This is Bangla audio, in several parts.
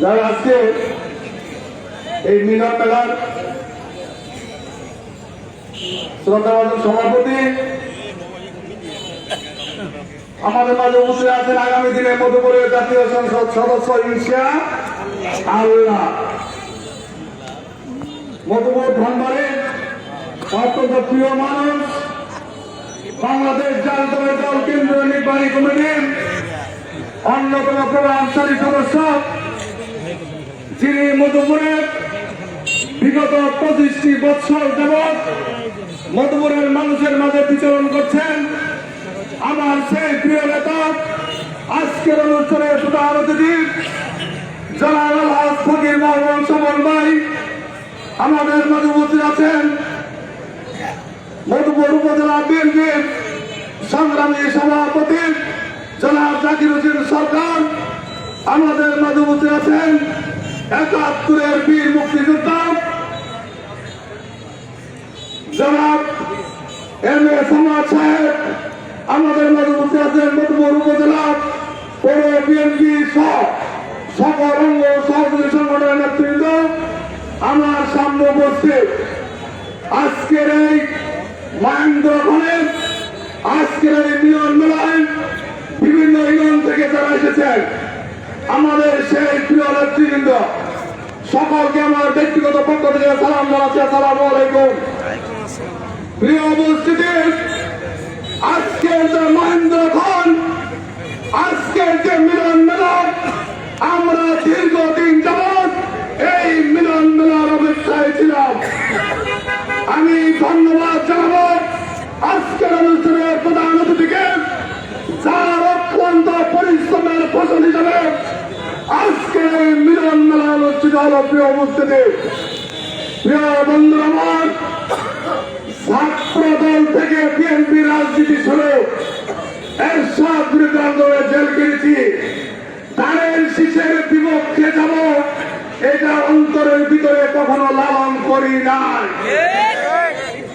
যারা আজকে এই মিলন মেলার শ্রদ্ধাভাজন সভাপতি আমাদের মাঝে উপস্থিত আছেন আগামী দিনে মধুপুরের জাতীয় সংসদ সদস্য ইনশাআল্লাহ। মধুপুর ধনবাড়ির অত্যন্ত প্রিয় মানুষ, বাংলাদেশ জাতীয় দল কেন্দ্রীয় নির্বাহী কমিটির অন্যতম প্রভাবশালী সদস্য, যিনি মধুপুরের বিগত 25টি বছর যাবৎ মধুপুরের মানুষের মাঝে বিচরণ করছেন, আমার সেই প্রিয় নেতা, আজকের অনুষ্ঠানে প্রধান অতিথি জনাব আলহাজ ফকির মোহাম্মদ সমর ভাই আমাদের মাঝে উপস্থিত আছেন। মধুপুর উপজেলা বিএনপির সংগ্রামী সভাপতি জনাব জাকির হোসেন সরকার আমাদের মাঝে উপস্থিত আছেন। ৭১-এর বীর মুক্তিযোদ্ধা জনাব এম এ সামাদ সাহেব আমাদের মাঝে উপস্থিত আছেন। মধুপুর উপজেলা পৌর বিএনপি সহ সকল অঙ্গ সহযোগী সংগঠনের নেতৃবৃন্দ আমার সামনে উপস্থিত। আজকের এই মহেন্দ্রক্ষণে আজকের এই মিলন মেলায় বিভিন্ন ইউনিয়ন থেকে যারা এসেছেন, আমাদের সেই প্রিয় নেতৃবৃন্দ সকলকে আমার ব্যক্তিগত পক্ষ থেকে সালাম জানাচ্ছি। আসসালামু আলাইকুম। প্রিয় উপস্থিতি, আজকের যে মহেন্দ্রক্ষণ, আজকের যে মিলন মেলা, আমরা দীর্ঘদিন যাবৎ এই মিলন মেলার অপেক্ষায় ছিলাম। আমি ধন্যবাদ জানাবো আজকের অনুষ্ঠানের প্রধান অতিথিকে, যার অক্লান্ত পরিশ্রমের ফসল হিসাবে আজকের এই মিলন মেলা অনুষ্ঠিত হল। প্রিয় উপস্থিতি, প্রিয় বন্ধুরা আমার, ছাত্র দল থেকে বিএনপি রাজনীতি শুরু, এরশাদ বিরোধী আন্দোলনে জেল কেটেছি, তারের শীষের বিপক্ষে যাব, এটা অন্তরের ভিতরে কখনো লালন করি নাই।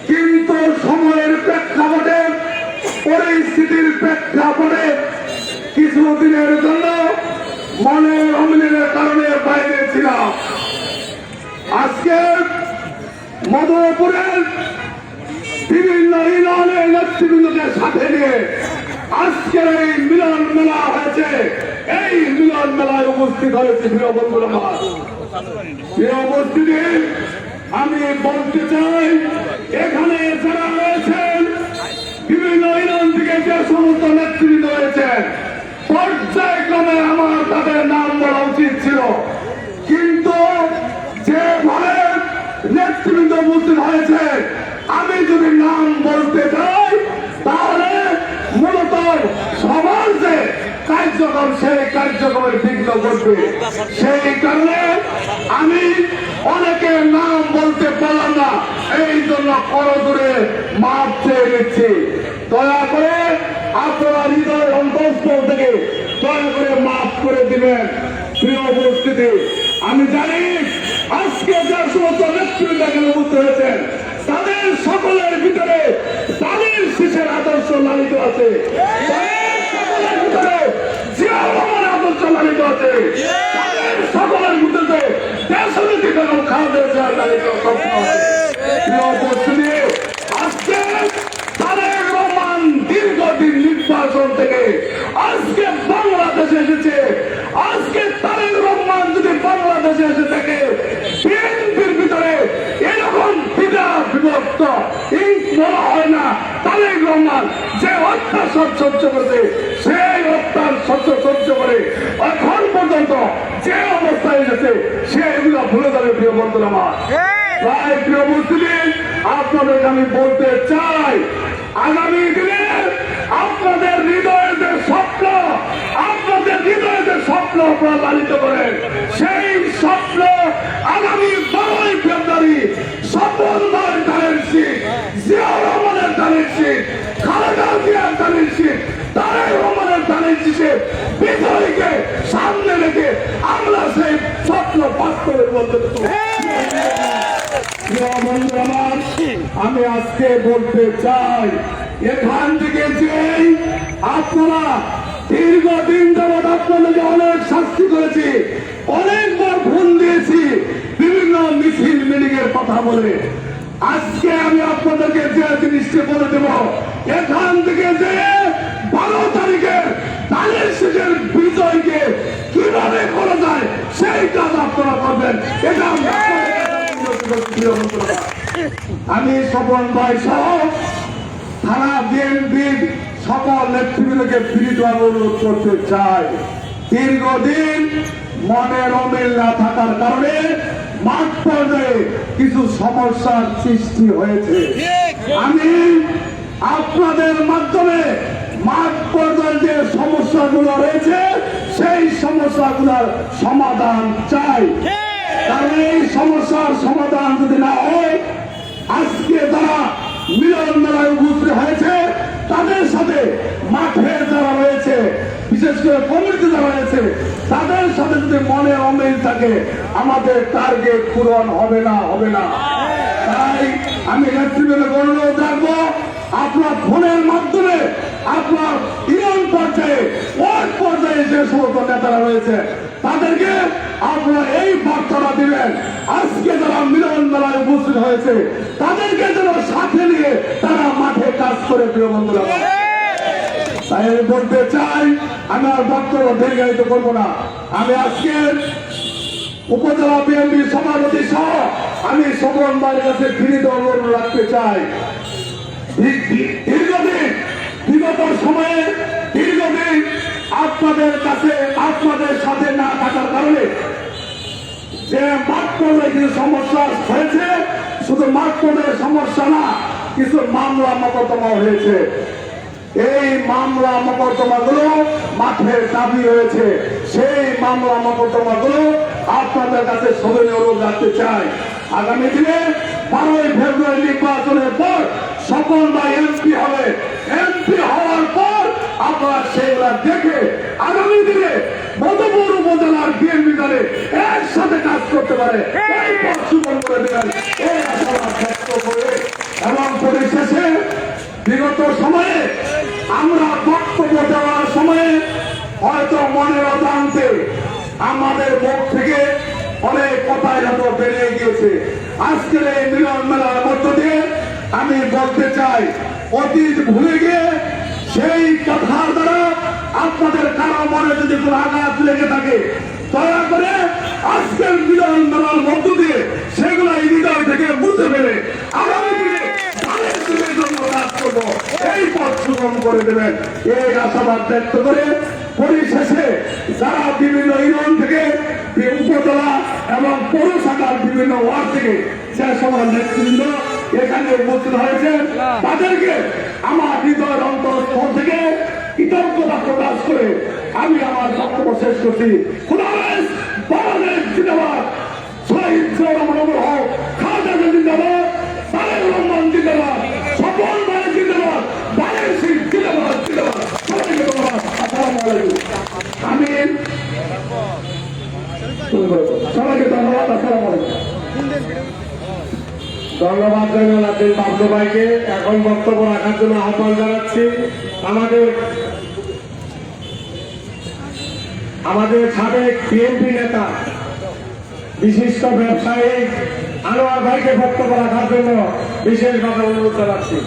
কিন্তু সময়ের প্রেক্ষাপটে, পরিস্থিতির প্রেক্ষাপটে কিছুদিনের জন্য মনের অমিলের কারণে বাইরে ছিলাম। আজকে মধুপুরের বিভিন্ন ইউনিয়নের নেতৃবৃন্দকে সাথে নিয়ে আজকের এই মিলন মেলা হয়েছে। এই মিলন মেলায় উপস্থিত হয়েছে প্রিয় বন্ধুরা আমার। প্রিয় উপস্থিতি, আমি বলতে চাই, এখানে যারা রয়েছেন বিভিন্ন ইউনিয়ন থেকে যে সমস্ত নেতৃবৃন্দ রয়েছেন, পর্যায়ক্রমে আমার তাদের নাম বলা উচিত ছিল, কিন্তু যেভাবে নেতৃবৃন্দ উপস্থিত হয়েছে, আমি যদি নাম বলতে চাই তাহলে মূলত সবার যে কার্যক্রম, সেই কার্যক্রমের বিঘ্ন ঘটবে। সেই কারণে আমি অনেকের নাম বলতে পারলাম না, এই জন্য করজোরে মাপ চেয়ে নিচ্ছি। দয়া করে আপনারা হৃদয়ের অন্তঃস্থল থেকে দয়া করে মাফ করে দিবেন। প্রিয় উপস্থিতি, আমি জানি আজকে যে সমস্ত নেতৃবৃন্দ এখানে উপস্থিত হয়েছেন, তাদের সকলের ভিতরে তাদের শীষের আদর্শ লালিত আছে, সকলের ভিতরে জিয়া রহমানের আদর্শ লালিত আছে, তাদের সকলের ভিতরে দেশনীতি বেগম খালেদা জিয়ার লালিত স্বপ্ন আছে। প্রিয় উপস্থিতি, আজকে তারেক রহমান দীর্ঘদিন নির্বাচন থেকে আজকে বাংলাদেশে এসেছে। আজকে তারেক রহমান যদি বাংলাদেশে এসে থাকে, বিএনপির ভিতরে এরকম বিভক্ত মনে হয় না। তারেক রহমান যে অত্যাচার সহ্য করেছে, সেই অত্যাচার সহ্য করে এখন পর্যন্ত যে অবস্থায় এসেছে, সে এগুলো ভুলে যাবে। প্রিয় বন্ধুরা আমার, প্রায় প্রিয় উপস্থিতি, আপনাদেরকে আমি বলতে চাই, আগামী দিনে আপনাদের হৃদয়ের যে স্বপ্ন, আপনাদের হৃদয়ের যে স্বপ্ন আপনারা লালিত করেন, সেই স্বপ্ন আগামী 12ই ফেব্রুয়ারি স্বপন ভাইয়ের ধানের শীত, জিয়া রহমানের ধানের শীত, খালেদা জিয়ার ধানের শীত, তারেক রহমানের ধানের শীতে বিজয়ীকে সামনে রেখে আমরা সেই স্বপ্ন বাস্তবের মধ্যে। আমি আজকে বলতে চাই, এখান থেকে যে আপনারা দীর্ঘদিন যাবৎ আপনাদেরকে অনেক শাস্তি করেছি, অনেকবার ফোন দিয়েছি, বিভিন্ন মিছিল মিটিং এর কথা বলে। আজকে আমি আপনাদেরকে যে জিনিসটি বলে দেব, এখান থেকে যে 12 তারিখে ধানের শেষের বিজয়কে কিভাবে করা যায় সেই কাজ আপনারা করবেন। এটা আমি স্বপন ভাই সহ থানা বিএনপির সকল নেতৃবৃন্দকে বিনীত অনুরোধ করতে চাই, দীর্ঘদিন মনের অমিল না থাকার কারণে মাঠ পর্যায়ে কিছু সমস্যার সৃষ্টি হয়েছে। আমি আপনাদের মাধ্যমে মাঠ পর্যায়ে যে সমস্যাগুলো রয়েছে সেই সমস্যাগুলোর সমাধান চাই। কারণ এই সমস্যার সমাধান যদি না হয়, আজকে যারা মিলন মেলায় উপস্থিত হয়েছে তাদের সাথে মাঠে যারা রয়েছে, বিশেষ করে কমিটি যারা রয়েছে, তাদের সাথে যদি মনে অমিল থাকে, আমাদের টার্গেট পূরণ হবে না। তাই আমি নেতৃবৃন্দকে অনুরোধ রাখবো, আপনার ফোনের মাধ্যমে আপনার ইউনিয়ন পর্যায়ে, ওয়ার্ড পর্যায়ে যে সমস্ত নেতারা রয়েছে তাদেরকে আপনারা এই বার্তাটা দিবেন, আজকে যারা মিলন মেলায় উপস্থিত হয়েছে তাদেরকে যেন সাথে নিয়ে তারা মাঠে কাজ করে। প্রিয় বন্ধুরা, তাই আমি বলতে চাই, আমি আর বক্তব্য দীর্ঘায়িত করবো না। আমি আজকে উপজেলা বিএনপির সভাপতি সহ আমি স্বপন ভাইয়ের কাছে বিনীত অনুরোধ রাখতে চাই, বিগত সময়ে দীর্ঘদিন আপনাদের কাছে আপনাদের সাথে না থাকার কারণে যে মাঠ পর্যায়ে কিছু সমস্যা হয়েছে, শুধু মাঠ পর্যায়ে সমস্যা না, কিছু মামলা মোকদ্দমা হয়েছে। এই মামলা মোকদ্দমাগুলো মাঠের দাবি হয়েছে, সেই মামলা মোকদ্দমাগুলো আপনাদের কাছে সদনীয় অনুরোধ রাখতে চাই। আগামী দিনে 12ই ফেব্রুয়ারি নির্বাচনের পর স্বপন ভাই এমপি হবে, এমপি হওয়ার পর আপনারা সেগুলা দেখে আগামী দিনে মধুপুর উপজেলার বিএনপি দলে একসাথে কাজ করতে পারে এই পথ সুগম করে দেবেন, এই আশাবাদ ব্যক্ত করে। এবং পরিশেষে বিগত সময়ে আমরা বক্তব্য দেওয়ার সময়ে হয়তো মনের অজান্তে আমাদের মুখ থেকে অনেক কথাই হয়তো বেড়ে গিয়েছে। আজকের এই মিলন মেলার মধ্য দিয়ে আমি বলতে চাই, অতীত ভুলে গিয়ে সেই কথার দ্বারা আপনাদের কারো মনে যদি কোনো আঘাত লেগে থাকে, দয়া করে আজকের মিলন মেলার মধ্য দিয়ে সেগুলো হৃদয় থেকে বুঝে ফেলে আগামী দিনে কাজ করবো, এই পথ সুগম করে দেবেন, এই আশাবাদ ব্যক্ত করে পরিশেষে যারা বিভিন্ন ইউনিয়ন থেকে, উপজেলা এবং পৌর শাখার বিভিন্ন ওয়ার্ড থেকে যে সবার নেতৃবৃন্দ এখানে উপস্থিত হয়েছে তাদেরকে আমার হৃদয়ের অন্তরস্থল থেকে কৃতজ্ঞতা প্রকাশ করে আমি আমার বক্তব্য শেষ করছি। খোদা হাফেজ। বাংলাদেশ জিন্দাবাদ, শহীদ জিয়া রহমান হক, খালেদা জিন্দাবাদ, তারেক রহমান জিন্দাবাদ, স্বপন ভাই জিন্দাবাদ, বারের সিং জিন্দাবাদ। সবাইকে ধন্যবাদ। আসসালামু আলাইকুম। আমি সবাইকে ধন্যবাদ। আসসালামু আলাইকুম। ধন্যবাদ জানাচ্ছি বাবলু ভাইকে। এখন বক্তব্য রাখার জন্য আহ্বান জানাচ্ছি আমাদের সাবেক বিএনপি নেতা বিশিষ্ট ব্যবসায়ী আনোয়ার ভাইকে বক্তব্য রাখার জন্য বিশেষভাবে অনুরোধ জানাচ্ছি।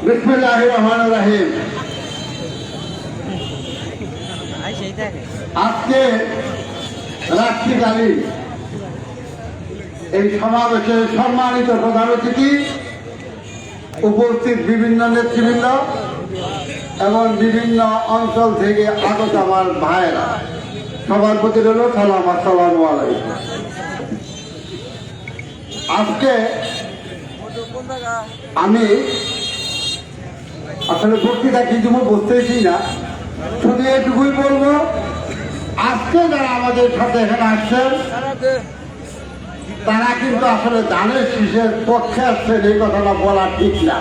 বিসমিল্লাহির রহমানির রহিম। আজকে রাত্রিকালীন এই সমাবেশে সম্মানিত প্রধান অতিথি, উপস্থিত বিভিন্ন নেতৃবৃন্দ এবং বিভিন্ন অঞ্চল থেকে আগত আমার ভাইয়েরা, সবার প্রতি রইল সালাম, আসসালামু আলাইকুম। আজকে আমি আসলে বক্তৃতা কি তুমি বুঝতেছি না, শুধু এটুকুই বলবো, আজকে যারা আমাদের সাথে এখানে আসছেন তারা কিন্তু আসলে ধানের শীষের পক্ষে আসছেন এই কথাটা বলা ঠিক না।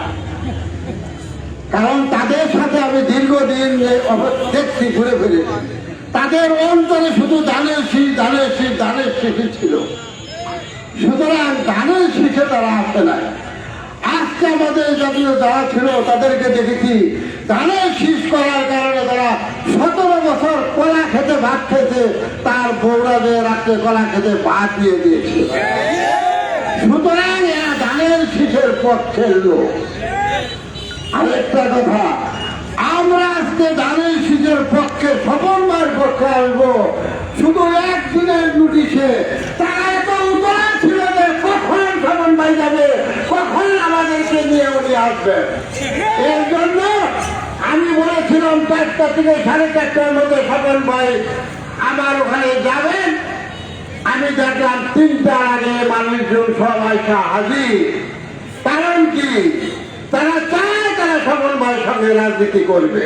কারণ তাদের সাথে আমি দীর্ঘদিন দেখছি ঘুরে ফিরে, তাদের অন্তরে শুধু ধানের শীষ ধানের শীষ ধানের শীষই ছিল। সুতরাং ধানের শীষে তারা আসে নাই। আজকে আমাদের জাতীয় যারা ছিল তাদেরকে দেখেছি ধানের শীষ করার কারণে তারা 17 বছর কলা খেতে ভাত খেতে, তার বৌরাদের রাত্রে কলা খেতে ভাত দিয়ে দিয়েছে। সুতরাং এরা ধানের শীষের পক্ষের লোক। আরেকটা কথা, আমরা আজকে ধানের শীষের পক্ষে স্বপনবার পক্ষে আসবো শুধু একদিনের নোটিশে। তারা এত উতলা ছিল যে কখন স্বপন ভাই যাবে, কখন আমাদেরকে নিয়ে উনি আসবেন। এর জন্য আমি বলেছিলাম 4টা থেকে 4:30টার মধ্যে স্বপন ভাই আমার ওখানে যাবেন। আমি দেখলাম 3টার আগে মানুষজন সবাই হাজির। কারণ কি, তারা চায় তারা স্বপন ভাইয়ের সঙ্গে রাজনীতি করবে,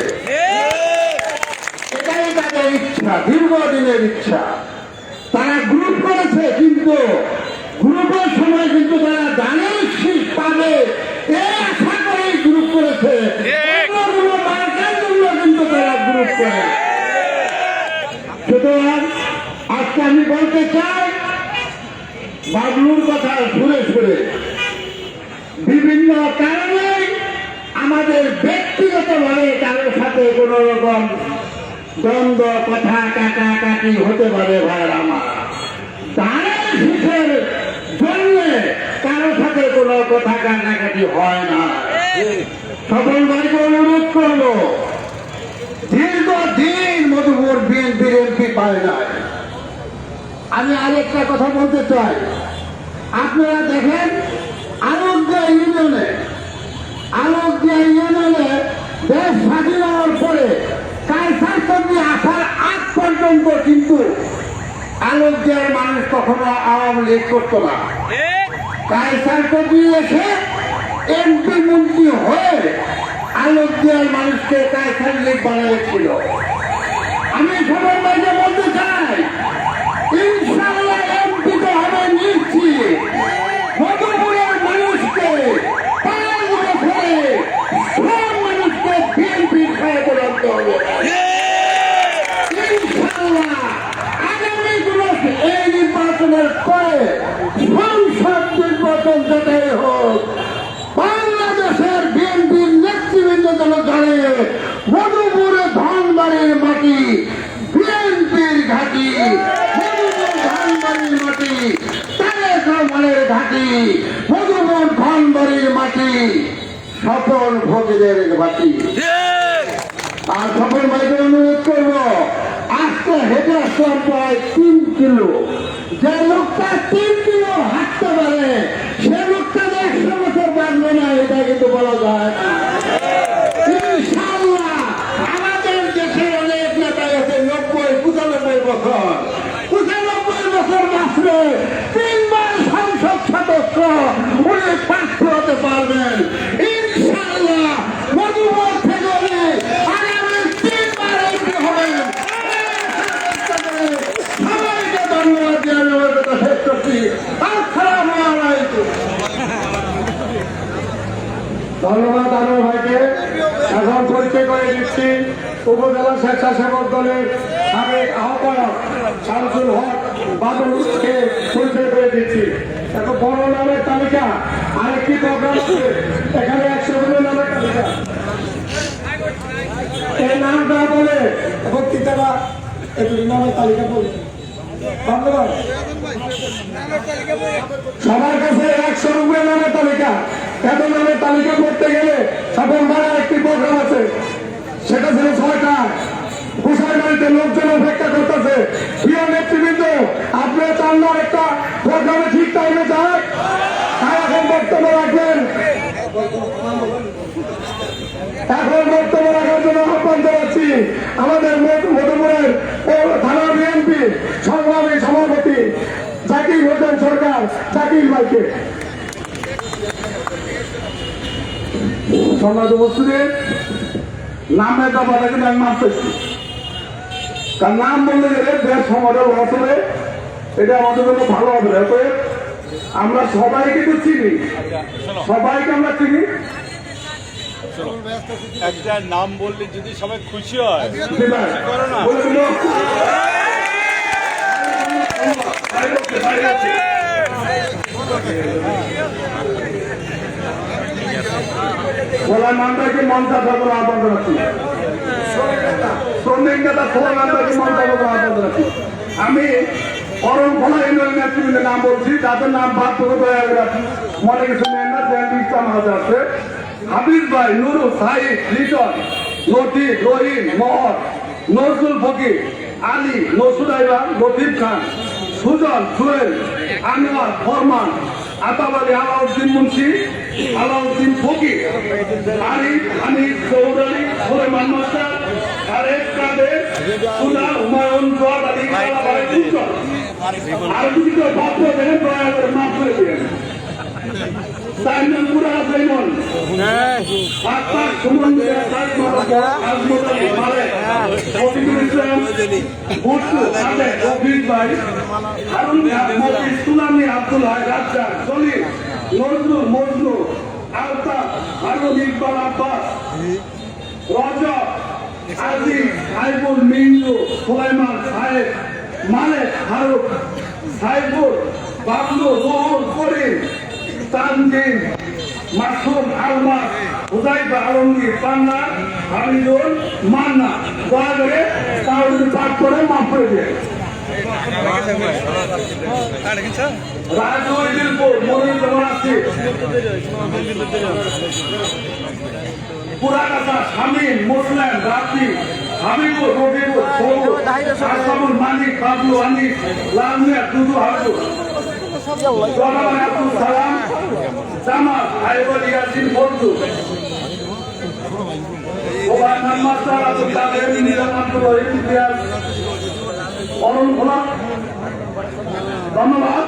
এটাই তাদের ইচ্ছা, দীর্ঘদিনের ইচ্ছা। তারা গ্রুপ করেছে, কিন্তু গ্রুপের সময় কিন্তু তারা ধানের শীষ পাবে এই আশা করেই গ্রুপ করেছে। অন্যগুলো মার্কার জন্য কিন্তু তারা গ্রুপ করে। সুতরাং আজকে আমি বলতে চাই, বাবলুর কথা শুনে শুনে বিভিন্ন কারণে আমাদের ব্যক্তিগতভাবে কারোর সাথে কোন রকম দ্বন্দ্ব কথা কাটাকাটি হতে পারে। ভাইয়ের আমার, ধানের শীষের জন্য কারোর সাথে কোনো কথা কাটাকাটি হয় না। স্বপন ভাইকে অনুরোধ করবো, দীর্ঘদিন মধুপুর বিএনপির এমপি পায় নাই। আমি আরেকটা কথা বলতে চাই, আপনারা দেখেন আলোকদিয়া ইউনিয়নে দেশ স্বাধীন হওয়ার পরে কায়সার কর্মী আসার আগ পর্যন্ত কিন্তু আলোকদিয়ার মানুষ কখনো আওয়ামী লীগ করতো না। কায়সার কর্মী এসে এমপি মন্ত্রী হয়ে আলোকদিয়ার মানুষকে কায়সার লীগ বানিয়েছিল। আমি সবার বাইরে বলতে চাই, ইনশাআল্লাহ এমপি তো হবে নিশ্চিত। মধুপুরের মানুষকে 5 বছরে সব মানুষকে বিএনপির খায় পরিণত হবে ইনশাআল্লাহ। আগামী দিনে এই নির্বাচনের পরে সংসদ নির্বাচন যেটাই হোক, বাংলাদেশের বিএনপির নেতৃবৃন্দ যেন জানে মধুপুরে ধনবাড়ির মাটি বিএনপির ঘাঁটি, মধুপুর ধনবাড়ির মাটি তারেক রহমানের ঘাঁটি, মধুপুর ধনবাড়ির মাটি স্বপন ভোগীদের ঘাঁটি। আর স্বপন ভাইকে অনুরোধ করবো, আজকে হেঁটে আসলাম প্রায় 3 কিলো। যে লোকটা 3 কিলো হাঁটতে পারে সে লোকটা 100 বছর বাঁচবে না, এটা কিন্তু বলা যায় না। ইনশাআল্লাহ আমাদের দেশের অনেক নেতা আছে 90-95 বছর, 95 বছর বাঁচবে, 3বার সংসদ সদস্য উনি প্রার্থী হতে পারবেন ইনশাআল্লাহ। মধুপুর থেকে উনি আগামী 3বার এমপি হবেন। সবাইকে ধন্যবাদ দিয়ে আমি আমার কথা শেষ করছি। আসসালামু আলাইকুম। ধন্যবাদ আনোয়ার ভাইকে। এখন পরিচয় করে দিচ্ছি উপজেলা স্বেচ্ছাসেবক দলের সাবেক আহ্বায়ক শামসুল হক বাদলকে পরিচয় করে দিচ্ছি। এত বড় নামের তালিকা, আরেকটি প্রোগ্রাম আছে এখানে 100 নামের তালিকা। এই নামটা বলে বক্তৃতারা একটু নামের তালিকা বলে। ধন্যবাদ। সবার কাছে 100 নামের তালিকা। এত নামের তালিকা করতে গেলে স্বপন ভাইয়ের একটি প্রোগ্রাম আছে, সেটা ছিল 6টায়। গোসাইবাড়িতে লোকজন অপেক্ষা করতেছে। প্রিয় নেতৃবৃন্দ, আপনারা চান না একটা প্রোগ্রামে ঠিক টাইমে যায়? তাই এখন বক্তব্য রাখবেন। এখন বক্তব্য রাখার জন্য আহ্বান জানাচ্ছি আমাদের মধুপুরের থানা বিএনপি সংগ্রামী সভাপতি জাকির হোসেন সরকার, জাকির ভাইকে। সম্মানিত উপস্থিতি, নামের ব্যাপারে কিন্তু আমি মাপ পেয়েছি, কারণ নাম বলতে গেলে দেশ সমাজের লস হবে, এটা আমাদের জন্য ভালো হবে না। অতএব আমরা সবাইকে তো চিনি, সবাইকে আমরা চিনি। একটা নাম বললে যদি সবাই খুশি হয় করো না। বলে দিল, সোলাইমান মান্দাকে মঞ্চা থাকার আহ্বান রাখি, শ্রমিক নেতা সোলাইমান মান্দাকে মঞ্চা থাকার আহ্বান রাখি। আমি অরণখোলা ইউনিয়ন নেতৃবৃন্দের নাম বলছি, যাদের নাম বাদ করে দয়া করে মনে কিছু নেন না। ইসলাম হাজার আছে, হাবিব ভাই, নুরু, সাইদ, লিটন, লতিফ, রহিম, মহর, নজরুল ফকির, আলী, নসুদাইবা, লতিফ খান, সুজন, সুয়েল, আনোয়ার, ফরমান, আতাব আলী, আলাউদ্দিন মুন্সি, আলাউদ্দিন ফকির, আরিফ, হানিফ, চৌধুরী, সুলেমান মাস্টার, আরেক কাদের, সুদা, হুমায়ুন, জোয়াদ আলী, কালাবাই, উজ্জ্বল। আর যদি কেউ ভাবতে দেখেন দয়া করে মাফ করে দিয়েন। সাইমন পুরা সাইমন আত্মার সুমন্দির আজমত আলী মালেক, শফিকুল ইসলাম, বুট্টু, সাদেক, রফিক ভাই, হারুন খান, মফিজ, সুলামি, আব্দুল হাই, রাজ্জাক, জলিল, নজরুল, মজনু, আলতাফ, হারুন, ইকবাল, আব্বাস, রজব, আজিজ, সাইফুল, মিন্টু, সুলাইমান, সাহেব, মালেক, ফারুক, সাইফুল, বাবলু, রুহুল, করিম, তানজিম, মাসুম, আলমাস, হুজাইফা, আলমগীর, পান্না, হামিদুল, মান্না। দয়া করে তাহলে পাঠ করে মাফ করে দিয়ে রাজু দিলপুর, মনির জমান আসিফ, পুরাকাটা, শামীম, মুসলিম, রাফি, হাবিবুর, রবিবুর, সৌরভ, আসামুল, মানিক, বাবলু, আনিস, লালমিয়া, দুদু, হাবিবুর, জনাব আব্দুল সালাম, জামাল, আইবুল, ইয়াসিন, বন্ধু, ওবায়দুল মাস্টার, আব্দুল কাদের, নিজাম, আব্দুল রহিম, ইতিহাস, অরণখোলা। ধন্যবাদ।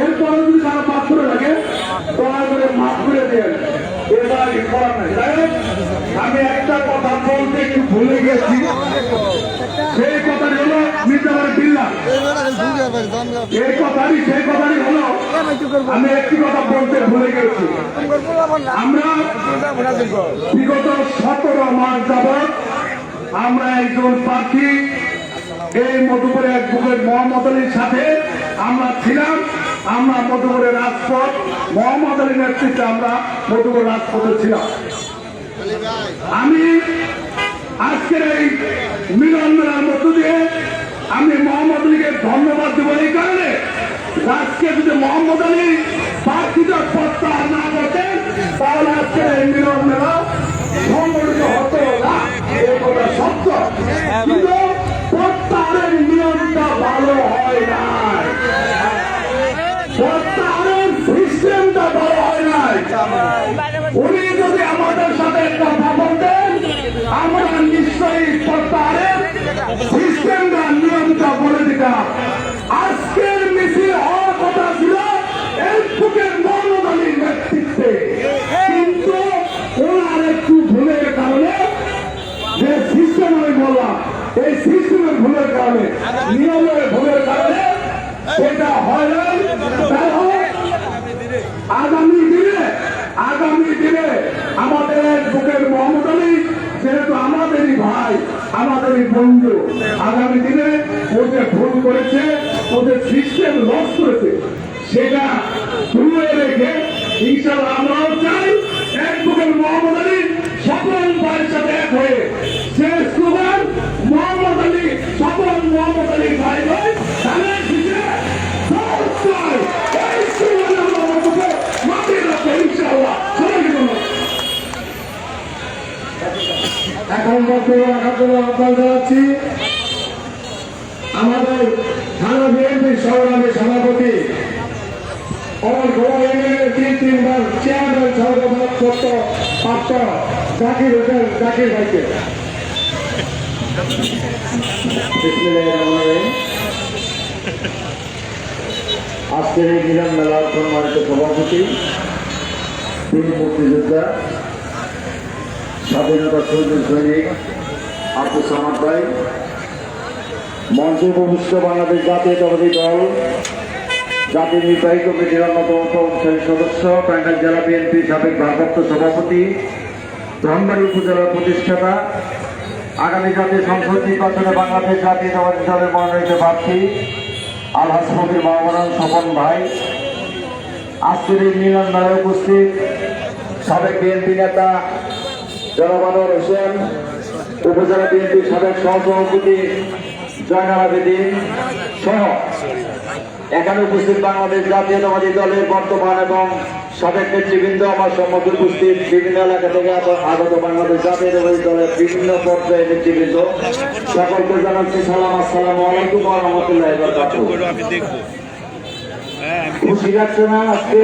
এরপরে যদি তারা মাফ করে থাকে দয়া করে মাফ করে দেন, এবার করার নাই। যাই হোক, আমি একটা কথা বলতে একটু ভুলে গেছি, সেই কথাটি হলো মির্জাবার বিল্লাহ। সেই কথাটি হলো আমি একটি কথা বলতে ভুলে গেছি। আমরা বিগত 17 মাস যাবৎ আমরা একজন প্রার্থী এই মধুপুরে অ্যাডভোকেট মোহাম্মদ আলীর সাথে আমরা ছিলাম। আমরা মধুপুরের রাজপথ মোহাম্মদ আলীর নেতৃত্বে আমরা মধুপুর রাজপথে ছিলাম। আমি আজকের এই মিলন মেলার মধ্য দিয়ে আমি মোহাম্মদ আলীকে ধন্যবাদ দেবো এই কারণে, আজকে যদি মোহাম্মদ আলী প্রার্থীটা প্রত্যাহার না করতেন তাহলে আজকের এই মিলন মেলা সংগঠিত হতো না, এই কথা সত্য। কিন্তু প্রত্যাহারের নিয়মটা ভালো হয় নাই, প্রত্যাহারের সিস্টেমটা ভালো হয় নাই। উনি যদি আমাদের সাথে একটা কথা দেন আমরা নিশ্চয়ই প্রত্যাহারের সিস্টেমটা নিয়মটা বলে দিতাম। আজকের মিছিল হওয়ার কথা ছিল এর মোহাম্মদ আলীর নেতৃত্বে, কিন্তু ওনার একটু ভুলের কারণে, যে সিস্টেম আমি বললাম এই সিস্টেমের ভুলের কারণে, নিয়মের ভুলের কারণে সেটা হয় নাই। যাই হোক, আগামী দিনে আমাদের বুকের মোহাম্মদ আলী যেহেতু আমাদেরই ভাই, আমাদেরই বন্ধু, আগামী দিনে ওদের ভুল করেছে, ওদের সিস্টেম লস করেছে, সেটা ধুয়ে রেখে ইনশাআল্লাহ আমরাও চাই এক বুকের মোহাম্মদ আলী সকল ভাইয়ের সাথে এক হয়ে যে স্লোগান মোহাম্মদ আলী সকল মোহাম্মদ আলী ভাই ভাই ধানের শীষে ভোট চাই, এই স্লোগান আমরা আমাদের মাটিয়ে রাখবো ইনশাআল্লাহ। সবাইকে ধন্যবাদ। এখন বক্তব্য রাখার জন্য আহ্বান জানাচ্ছি আমাদের থানা বিএনপির সংগ্রামী সভাপতি অরণখোলা ইউনিয়নের 3বার চেয়ারম্যান সভাপতিত্ব প্রাপ্ত জাকির হোসেন জাকির ভাইকে। আজকের এই মিলন মেলার সম্মানিত সভাপতি, বীর মুক্তিযোদ্ধা, স্বাধীনতা সৈনিক আব্দুল সামাদ ভাই, মঞ্চে উপবিষ্ট বাংলাদেশ জাতীয়তাবাদী দল জাতীয় নির্বাহী কমিটির অন্যতম কর্মচারী সদস্য, টাঙ্গাইল জেলা বিএনপির সাবেক ভারপ্রাপ্ত সভাপতি, ধনবাড়ি উপজেলার প্রতিষ্ঠাতা, আগামী জাতীয় সংসদ নির্বাচনে বাংলাদেশ জাতীয়তাবাদী দলের মনোনীত প্রার্থী আলহাজ ফকির মাওলানা স্বপন ভাই, আজকের এই মিলন মেলায় উপস্থিত সাবেক বিএনপি নেতা জনাব আনোয়ার হোসেন, উপজেলা বিএনপির সাবেক সহসভাপতি জয়নাল আবেদীন সহ এখানে উপস্থিত বাংলাদেশ জাতীয়তাবাদী দলের বর্তমান এবং সাবেক নেতৃবৃন্দ, আমার সম্মুখে উপস্থিত বিভিন্ন এলাকা থেকে আগত বাংলাদেশ জাতীয়তাবাদী দলের বিভিন্ন পর্যায়ের নেতৃবৃন্দ, সকলকে জানাচ্ছি সালাম, আসসালামু আলাইকুম ওয়া রাহমাতুল্লাহি ওয়া বারাকাতুহু। আমি দেখবো। খুশি লাগছে না আজকে?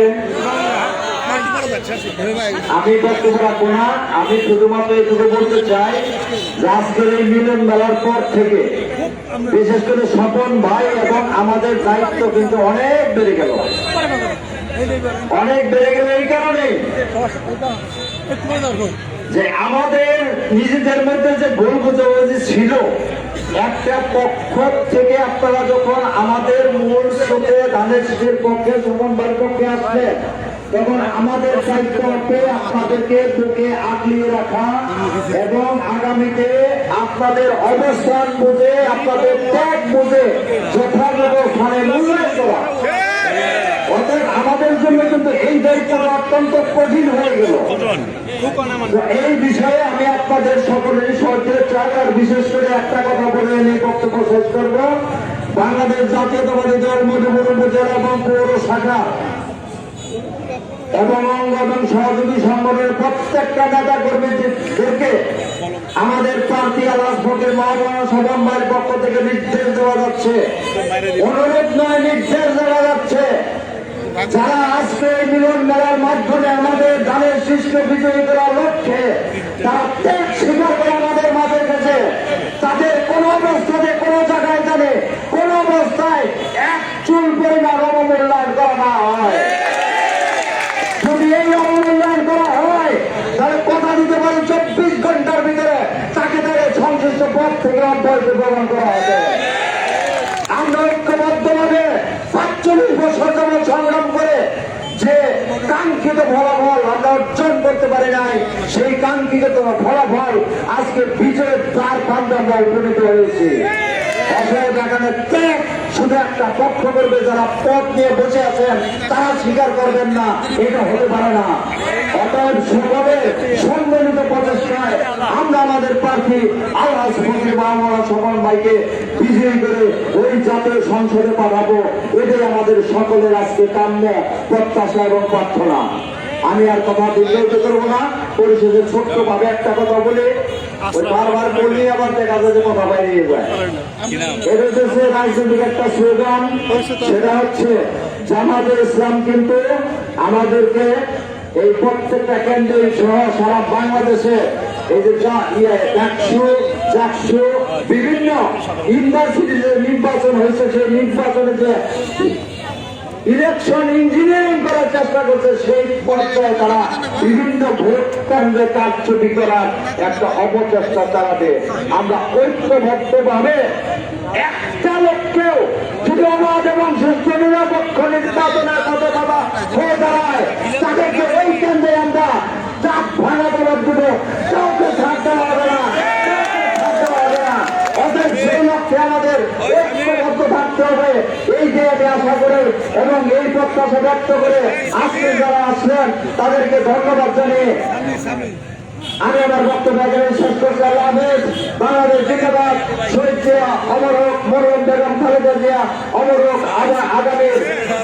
আমি বক্তব্য রাখবো না, আমি শুধুমাত্র এটুকু বলতে চাই যে আজকের এই মিলন মেলার পর থেকে বিশেষ করে স্বপন ভাই এবং আমাদের দায়িত্ব কিন্তু অনেক বেড়ে গেল, অনেক বেড়ে গেল এই কারণে যে আমাদের নিজেদের মধ্যে যে ভুল বোঝাবুঝি ছিল, একটা পক্ষ থেকে আপনারা যখন আমাদের মূল স্রোতে ধানের শীষের পক্ষে সমন্বয়ের পক্ষে আসলেন, তখন আমাদের দায়িত্ব হবে আপনাদেরকে বুকে আগলিয়ে রাখা এবং আগামীতে আপনাদের অবস্থান বুঝে, আপনাদের ত্যাগ বুঝে যথাযথ স্থানে মূল্যায়ন করা। অর্থাৎ আমাদের জন্য কিন্তু এই দায়িত্বটা অত্যন্ত কঠিন হয়ে গেল। এই বিষয়ে আমি আপনাদের সকলেরই সহযোগিতা চাই। আর বিশেষ করে একটা কথা বলে এই বক্তব্য শেষ করব। বাংলাদেশ জাতীয়তাবাদী দল মধুপুর উপজেলা এবং পৌর শাখা এবং অঙ্গ এবং সহযোগী সংগঠনের প্রত্যেকটা নেতা কর্মীদেরকে আমাদের প্রার্থী আলহাজ ফকির মাওলানা স্বপন ভাইয়ের পক্ষ থেকে নির্দেশ দেওয়া যাচ্ছে, অনুরোধ নয়, নির্দেশ দেওয়া যাচ্ছে, যারা আজকে এই মিলন মেলার মাধ্যমে আমাদের ধানের শীর্ষ বিজয়ী করার লক্ষ্যে তারা ত্যাগ স্বীকার করে আমাদের মাঝে এসেছে, তাদের কোন অবস্থাতে কোনো জায়গায় জানে কোন অবস্থায় এক চুল পরিমাণ অবমূল্যায়ন করা না হয়। যদি এই অবমূল্যায়ন করা হয় তাহলে কথা দিতে পারে 24 ঘন্টার ভিতরে তাকে তাদের সংশ্লিষ্ট পদ থেকে অব্যাহতি প্রদান করা হবে। আমরা ঐক্যবদ্ধভাবে 45 বছর যাবৎ সংগ্রাম করে যে কাঙ্ক্ষিত ফলাফল আমরা অর্জন করতে পারি নাই, সেই কাঙ্ক্ষিত ফলাফল আজকে বিজয়ের দ্বার প্রান্তে আমরা উপনীত হয়েছি। অসহায় দেখানো ত্যাগ শুধু একটা পক্ষ করবে, যারা পদ নিয়ে বসে আছেন তারা স্বীকার করবেন না, এটা হতে পারে না। অতএব সকলে সম্মিলিত প্রচেষ্টায় আমরা আমাদের প্রার্থী আলহাজ ফকির মাওলানা স্বপন ভাইকে বিজয়ী করে ওই জাতীয় সংসদে পাঠাবো, এটাই আমাদের সকলের আজকে কাম্য, প্রত্যাশা এবং প্রার্থনা। আমি আর কথা দীর্ঘায়িত করবো না, পরিশেষে ছোট্ট ভাবে একটা কথা বলে ওই বারবার বললেই আবার দেখা যায় যে কথা বাইরে যায়। এটা হচ্ছে রাজনৈতিক একটা স্লোগান, সেটা হচ্ছে জামাতে ইসলাম কিন্তু আমাদেরকে এই প্রত্যেকটা কেন্দ্রে সহ সারা বাংলাদেশে এই যে চাকসু বিভিন্ন ইউনিভার্সিটি যে নির্বাচন হয়েছে, সেই নির্বাচনে যে ইলেকশন ইঞ্জিনিয়ারিং করার চেষ্টা করছে, সেই পর্যায়ে তারা বিভিন্ন ভোট কেন্দ্রে কারচুপি করার একটা অপচেষ্টা চালাবে। আমরা ঐক্যবদ্ধভাবে একটা লোককেও যদি অবাধ এবং সুস্থ নিরপেক্ষ নির্বাচনের কথা হয়ে দাঁড়ায়, তাদেরকে ওই কেন্দ্রে আমরা চাপ ভাঙা দেওয়ার দেবো, কাউকে ছাড় দেওয়া হবে না, সেই লক্ষ্যে আমাদের ঐক্যবদ্ধ থাকতে হবে। এই যে আমি আশা করে এবং এই প্রত্যাশা ব্যক্ত করে আজকে যারা আসলেন তাদেরকে ধন্যবাদ জানিয়ে আমি আমার বক্তব্য শেষ করছি। আল্লাহ হাফেজ। বাংলাদেশ জিন্দাবাদ। শহীদ জিয়া অমর হোক, মরহুম বেগম খালেদা জিয়া অমর হোক। আগামী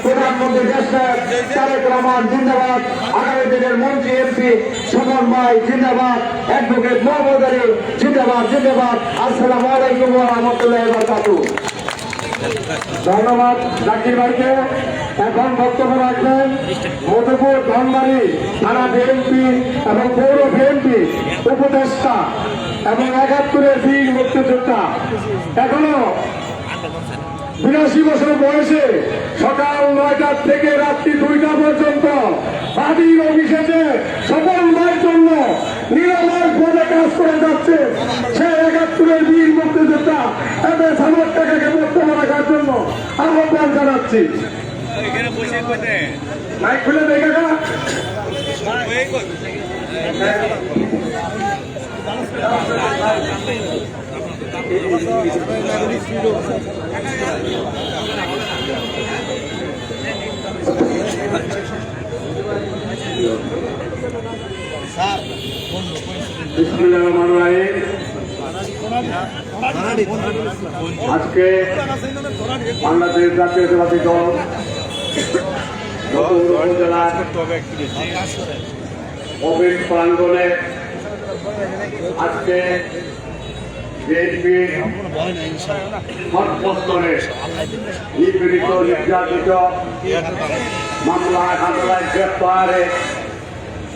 প্রধানমন্ত্রী দেশ নায়ক তারেক রহমান জিন্দাবাদ। আগামী দিনের মন্ত্রী এমপি স্বপন ভাই জিন্দাবাদ। অ্যাডভোকেট মোহাম্মদ আলী জিন্দাবাদ, জিন্দাবাদ। আসসালামু আলাইকুম ওয়া রাহমাতুল্লাহি ওয়া বারাকাতুহু। ধন্যবাদ জাকির ভাইকে। এখন বক্তব্য রাখবেন মধুপুর ধনবাড়ি থানা বিএনপি এবং পৌর বিএনপি উপদেষ্টা এবং 71-এর বীর মুক্তিযোদ্ধা, এখনো 82 বছর বয়সে সকাল 9টা থেকে রাত্রি 2টা পর্যন্ত আদির অভিষেকে সকল মায়ের জন্য নিরলস পদে কাজ করে যাচ্ছে সে 71-এর বীর মুক্তিযোদ্ধা এদের সামর্থ্যকে বক্তব্য রাখার জন্য আহ্বান জানাচ্ছি। এখানে বসে কইতে মাইক খুলে দেখে গা বিসমিল্লাহির রহমানির রহিম। আজকে বাংলাদেশ জাতীয়তাবাদী দল নতুন উপজেলার অফিস প্রাঙ্গণে আজকে বিএনপি সর্বস্তরে নিপীড়িত নির্যাতিত মামলায় হামলায় গ্রেপ্তারে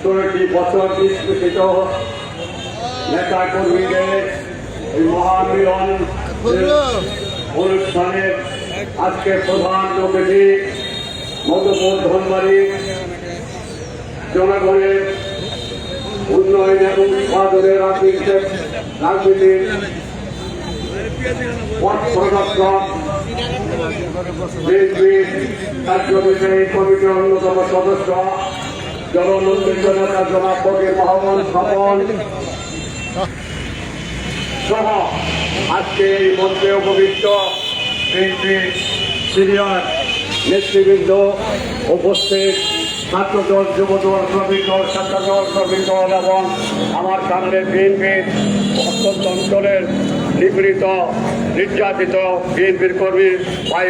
16টি বছর নিষ্পেষিত নেতা কর্মীদের এই মহামিলন অনুষ্ঠানের আজকে প্রধান অতিথি মধুপুর ধনবাড়ি জনগণের উন্নয়ন এবং উৎপাদনের রাজনীতির পথ প্রদর্শক বিএনপির কার্যবিষয়ী কমিটির অন্যতম সদস্য জননন্দিত নেতা জনাব ফকির মোহাম্মদ স্বপন সহ আজকে এই মঞ্চে উপবিষ্ট বিএনপির সিনিয়র নেতৃবৃন্দ উপস্থিত ছাত্রদল যুবদল শ্রমিক দল স্বেচ্ছাদল শ্রমিক দল এবং আমার সামনে বিএনপির অত্যন্ত অঞ্চলের নিপীড়িত নির্যাতিত বিএনপির কর্মী ভাই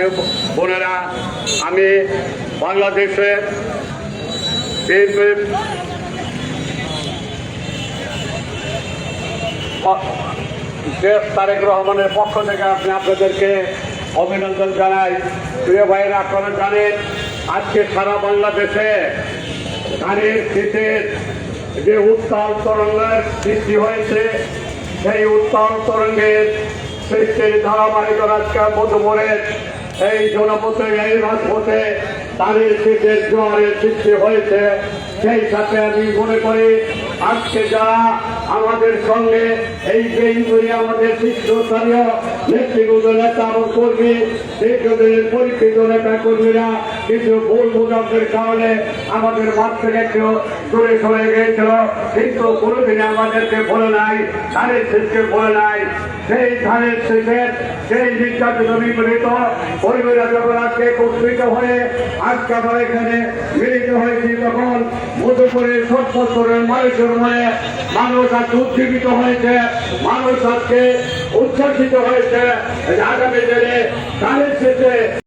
বোনেরা, আমি বাংলাদেশের বিএনপির তারেক রহমানের পক্ষ থেকে আমি আপনাদেরকে অভিনন্দন জানাই। প্রিয় ভাইয়েরা, আপনারা জানেন আজকে সারা বাংলাদেশে ধানের শীতের যে উত্তাল তরঙ্গের সৃষ্টি হয়েছে, সেই উত্তাল তরঙ্গের সৃষ্টির ধারাবাহিকতা আজকে মধুপুরের এই জনপথে এই রাজপথে ধানের শীতের জোয়ারের সৃষ্টি হয়েছে। সেই সাথে আমি মনে করি আজকে যারা আমাদের সঙ্গে এই বিএনপি আমাদের শীর্ষস্থানীয় নেতৃবৃন্দ নেতা এবং কর্মী দীর্ঘদিনের পরিচিত নেতা কর্মীরা কিছু ভুল বোঝার কারণে আমাদের মাঠ থেকে একটু দূরে সরে গিয়েছিল, কিন্তু কোনোদিন আমাদেরকে বলে নাই, ধানের শীতকে বলে নাই। সেই ধানের শীতের সেই নির্যাতিত নিপীড়িত কর্মীরা যখন আজকে একত্রিত হয়ে আজকে আমরা এখানে মিলিত হয়েছি, তখন মধুপুরের সর্বস্তরের মানুষের মনে মানুষ আজকে উজ্জীবিত হয়েছে, মানুষ আজকে উচ্ছ্বসিত হয়েছে। আগামী দিনে ধানের শীতে